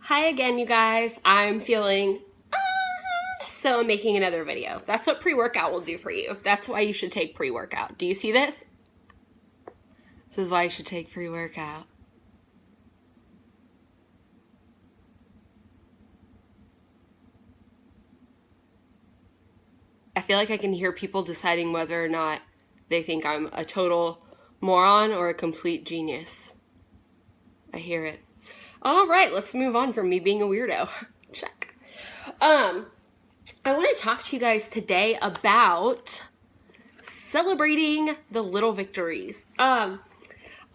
Hi again, you guys. I'm feeling so I'm making another video. That's what pre-workout will do for you. That's why you should take pre-workout. Do you see this? This is why you should take pre-workout. I feel like I can hear people deciding whether or not they think I'm a total moron or a complete genius. I hear it. All right, let's move on from me being a weirdo. Check. I want to talk to you guys today about celebrating the little victories. A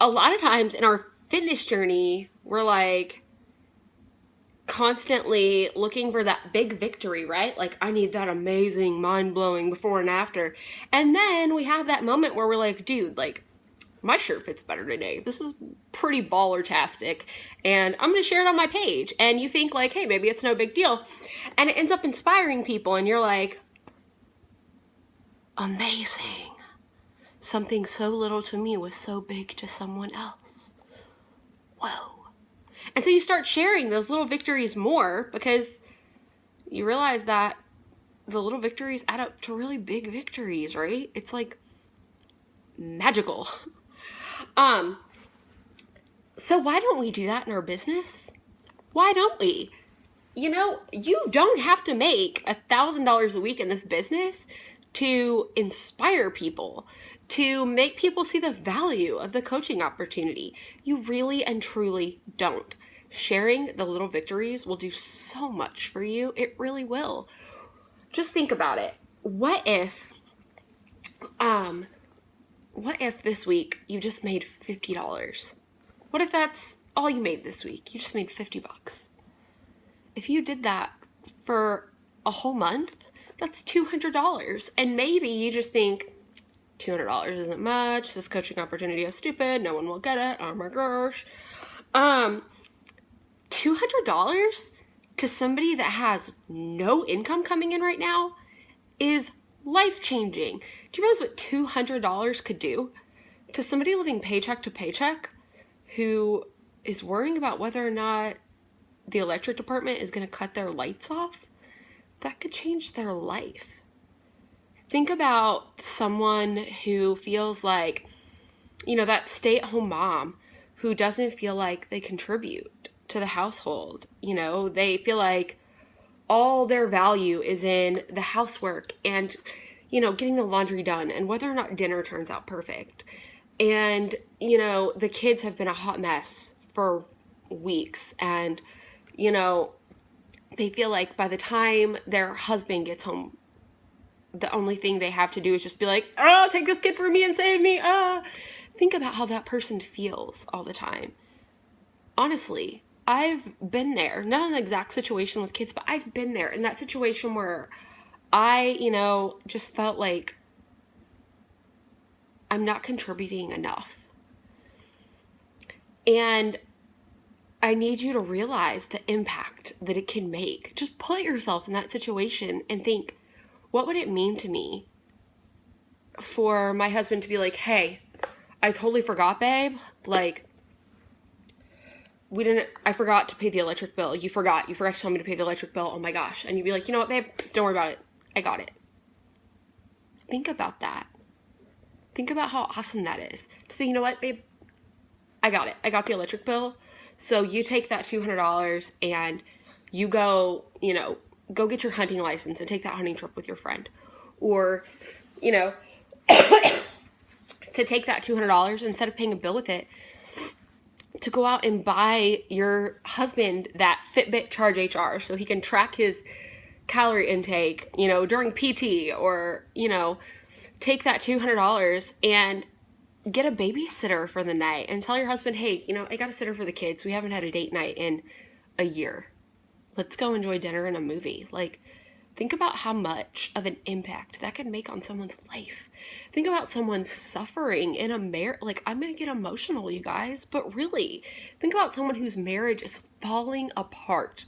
lot of times in our fitness journey, we're like constantly looking for that big victory, right? Like, I need that amazing, mind-blowing before and after. And then we have that moment where we're like, dude, like, my shirt fits better today. This is pretty baller-tastic, and I'm going to share it on my page. And you think like, hey, maybe it's no big deal. And it ends up inspiring people, and you're like, amazing. Something so little to me was so big to someone else. Whoa. And so you start sharing those little victories more because you realize that the little victories add up to really big victories, right? It's like magical. So why don't we do that in our business? Why don't we? You know, you don't have to make $1,000 a week in this business to inspire people, to make people see the value of the coaching opportunity. You really and truly don't. Sharing the little victories will do so much for you. It really will. Just think about it. What if this week you just made $50? What if that's all you made this week? You just made $50. If you did that for a whole month, that's $200. And maybe you just think, $200 isn't much. This coaching opportunity is stupid. No one will get it. Oh my gosh. $200 to somebody that has no income coming in right now is life-changing. Do you realize what $200 could do to somebody living paycheck to paycheck who is worrying about whether or not the electric department is going to cut their lights off? That could change their life. Think about someone who feels like, you know, that stay-at-home mom who doesn't feel like they contribute to the household. You know, they feel like all their value is in the housework and, you know, getting the laundry done and whether or not dinner turns out perfect. And, you know, the kids have been a hot mess for weeks and, you know, they feel like by the time their husband gets home, the only thing they have to do is just be like, oh, take this kid for me and save me. Think about how that person feels all the time. Honestly, I've been there, not in the exact situation with kids, but I've been there in that situation where I, you know, just felt like I'm not contributing enough. And I need you to realize the impact that it can make. Just put yourself in that situation and think, what would it mean to me for my husband to be like, hey, I totally forgot, babe. Like, I forgot to pay the electric bill. You forgot to tell me to pay the electric bill. Oh my gosh. And you'd be like, you know what, babe? Don't worry about it. I got it. Think about that. Think about how awesome that is. To say, you know what, babe? I got it. I got the electric bill. So you take that $200 and you go, you know, go get your hunting license and take that hunting trip with your friend. Or, you know, to take that $200 instead of paying a bill with it, to go out and buy your husband that Fitbit Charge HR so he can track his calorie intake, you know, during PT, or, you know, take that $200 and get a babysitter for the night and tell your husband, hey, you know, I got a sitter for the kids. We haven't had a date night in a year. Let's go enjoy dinner and a movie. Like, think about how much of an impact that can make on someone's life. Think about someone suffering in a marriage. Like, I'm going to get emotional, you guys, but really, think about someone whose marriage is falling apart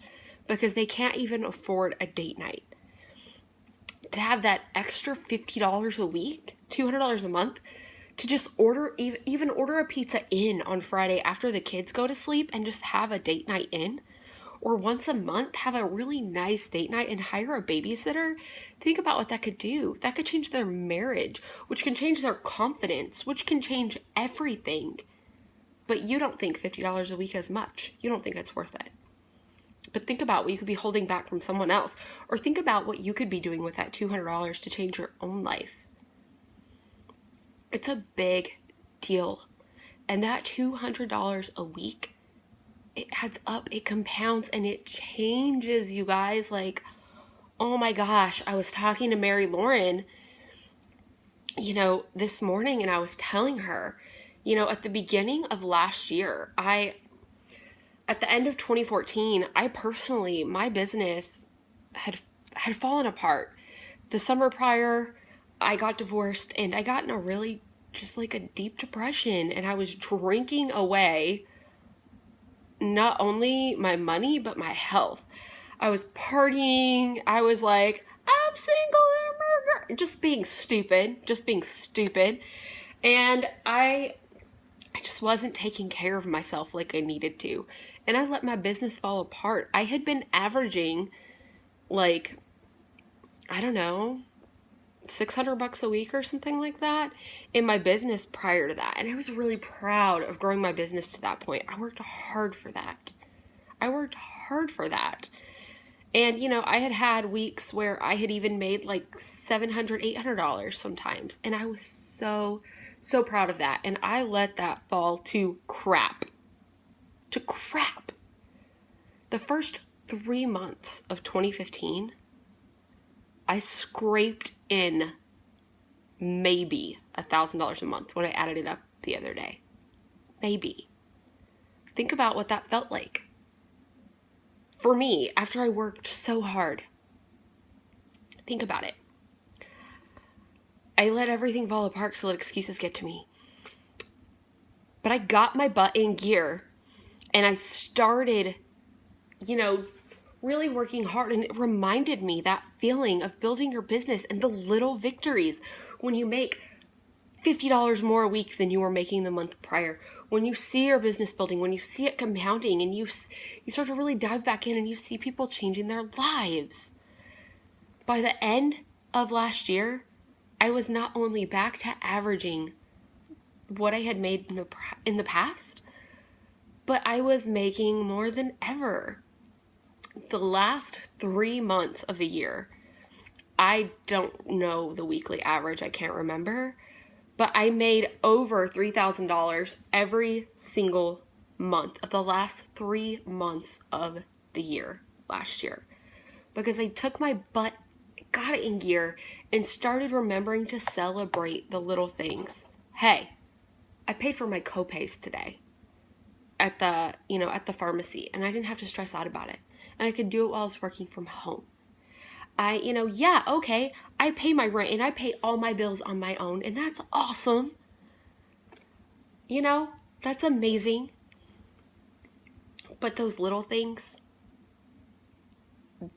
because they can't even afford a date night. To have that extra $50 a week, $200 a month, to just order a pizza in on Friday after the kids go to sleep and just have a date night in. or once a month have a really nice date night and hire a babysitter, think about what that could do. That could change their marriage, which can change their confidence, which can change everything. But you don't think $50 a week is much. You don't think it's worth it. But think about what you could be holding back from someone else, or think about what you could be doing with that $200 to change your own life. It's a big deal. And that $200 a week, it adds up, it compounds, and it changes, you guys. Like, oh my gosh, I was talking to Mary Lauren, this morning, and I was telling her, at the beginning of last year, at the end of 2014, my business had fallen apart. The summer prior, I got divorced, and I got in a really just like a deep depression, and I was drinking away not only my money, but my health. I was partying. I was like, I'm single, just being stupid. And I just wasn't taking care of myself like I needed to. And I let my business fall apart. I had been averaging like, I don't know, $600 a week or something like that in my business prior to that. And I was really proud of growing my business to that point. I worked hard for that. And, I had weeks where I had even made like $700, $800 sometimes. And I was so proud of that. And I let that fall to crap. The first 3 months of 2015, I scraped in maybe $1,000 a month when I added it up the other day. Maybe. Think about what that felt like. For me, after I worked so hard. Think about it. I let everything fall apart so let excuses get to me. But I got my butt in gear and I started, really working hard, and it reminded me that feeling of building your business and the little victories when you make $50 more a week than you were making the month prior, when you see your business building, when you see it compounding, and you start to really dive back in and you see people changing their lives. By the end of last year, I was not only back to averaging what I had made in the past, but I was making more than ever. The last 3 months of the year, I don't know the weekly average, I can't remember, but I made over $3,000 every single month of the last 3 months of the year last year. Because I took my butt, got it in gear, and started remembering to celebrate the little things. Hey, I paid for my copays today at the pharmacy, and I didn't have to stress out about it. And I could do it while I was working from home. I pay my rent and I pay all my bills on my own, and that's awesome. That's amazing. But those little things,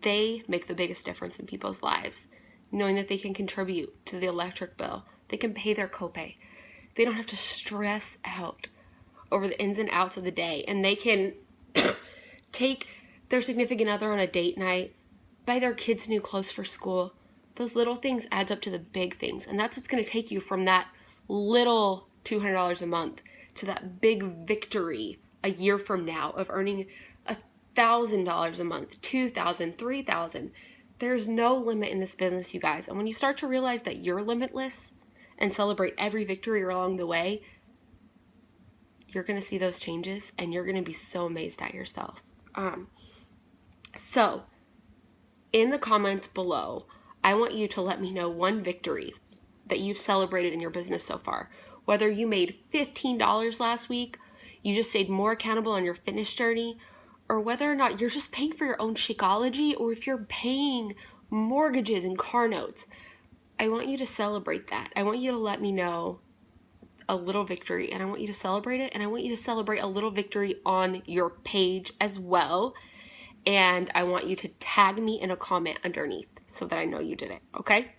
they make the biggest difference in people's lives. Knowing that they can contribute to the electric bill, they can pay their copay. They don't have to stress out over the ins and outs of the day, and they can take their significant other on a date night, buy their kids new clothes for school. Those little things adds up to the big things. And that's what's going to take you from that little $200 a month to that big victory a year from now of earning $1,000 a month, $2,000, $3,000. There's no limit in this business, you guys. And when you start to realize that you're limitless and celebrate every victory along the way, you're going to see those changes and you're going to be so amazed at yourself. So, in the comments below, I want you to let me know one victory that you've celebrated in your business so far. Whether you made $15 last week, you just stayed more accountable on your fitness journey, or whether or not you're just paying for your own Shakeology, or if you're paying mortgages and car notes. I want you to celebrate that. I want you to let me know a little victory, and I want you to celebrate it, and I want you to celebrate a little victory on your page as well. And I want you to tag me in a comment underneath so that I know you did it, okay?